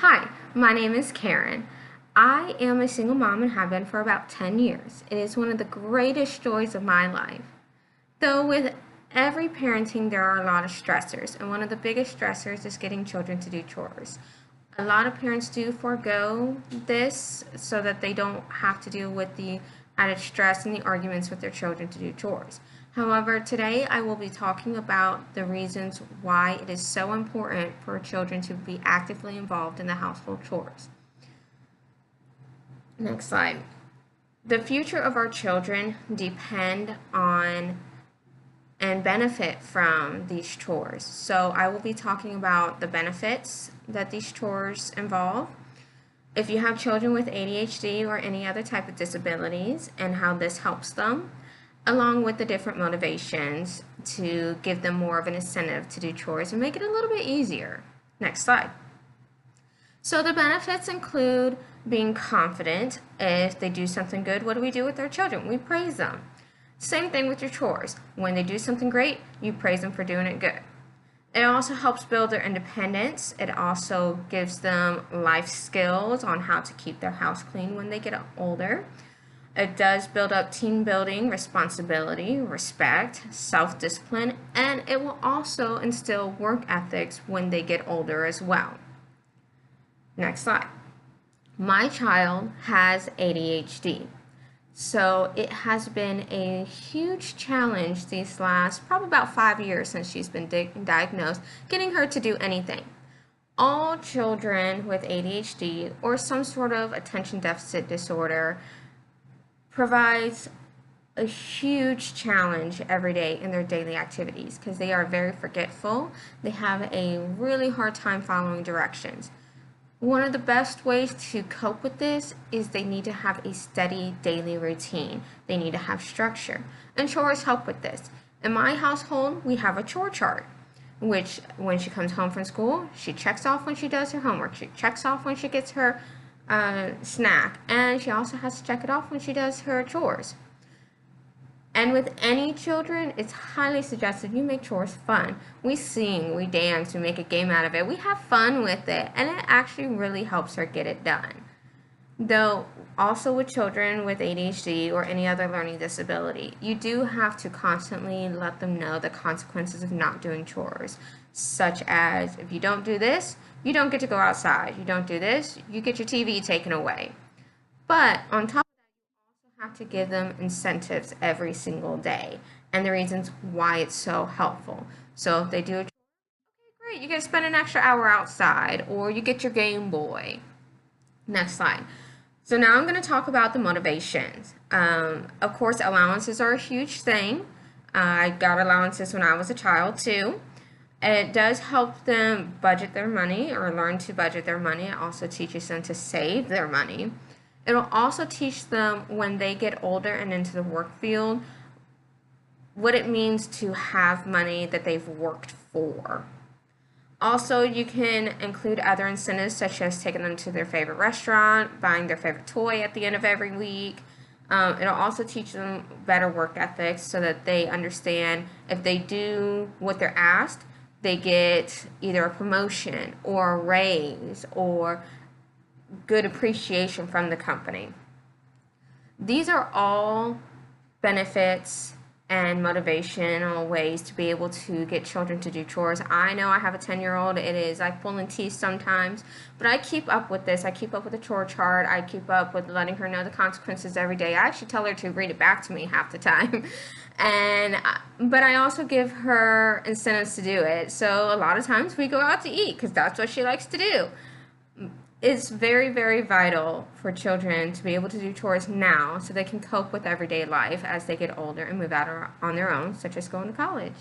Hi, my name is Karen. I am a single mom and have been for about 10 years. It is one of the greatest joys of my life. Though with every parenting there are a lot of stressors, and one of the biggest stressors is getting children to do chores. A lot of parents do forego this so that they don't have to deal with the added stress and the arguments with their children to do chores. However, today I will be talking about the reasons why it is so important for children to be actively involved in the household chores. Next slide. The future of our children depend on and benefit from these chores. So I will be talking about the benefits that these chores involve. If you have children with ADHD or any other type of disabilities and how this helps them, along with the different motivations to give them more of an incentive to do chores and make it a little bit easier. Next slide. So the benefits include being confident. If they do something good, what do we do with our children? We praise them. Same thing with your chores. When they do something great, you praise them for doing it good. It also helps build their independence. It also gives them life skills on how to keep their house clean when they get older. It does build up team building, responsibility, respect, self-discipline, and it will also instill work ethics when they get older as well. Next slide. My child has ADHD. So it has been a huge challenge these last probably about 5 years since she's been diagnosed, getting her to do anything. All children with ADHD or some sort of attention deficit disorder provides a huge challenge every day in their daily activities because they are very forgetful. They have a really hard time following directions. One of the best ways to cope with this is they need to have a steady daily routine. They need to have structure, and chores help with this. In my household, we have a chore chart, which when she comes home from school, she checks off when she does her homework. She checks off when she gets her snack, and she also has to check it off when she does her chores. And with any children, it's highly suggested you make chores fun. We sing, we dance, we make a game out of it. We have fun with it, and it actually really helps her get it done. Though, also with children with ADHD or any other learning disability, you do have to constantly let them know the consequences of not doing chores, such as if you don't do this, you don't get to go outside. You don't do this, you get your TV taken away. But on top have to give them incentives every single day and the reasons why it's so helpful. So if they do a chore, okay, great, you get to spend an extra hour outside, or you get your Game Boy. Next slide. So now I'm going to talk about the motivations. Of course, allowances are a huge thing. I got allowances when I was a child too. It does help them budget their money or learn to budget their money. It also teaches them to save their money. It'll also teach them when they get older and into the work field what it means to have money that they've worked for. Also, you can include other incentives such as taking them to their favorite restaurant, buying their favorite toy at the end of every week. It'll also teach them better work ethics so that they understand if they do what they're asked, they get either a promotion or a raise or good appreciation from the company. These are all benefits and motivational ways to be able to get children to do chores. I know I have a 10-year-old. It is like pulling teeth sometimes, but I keep up with this. I keep up with the chore chart. I keep up with letting her know the consequences every day. I actually tell her to read it back to me half the time. But I also give her incentives to do it. So a lot of times we go out to eat because that's what she likes to do. It's very, very vital for children to be able to do chores now so they can cope with everyday life as they get older and move out on their own, such as going to college.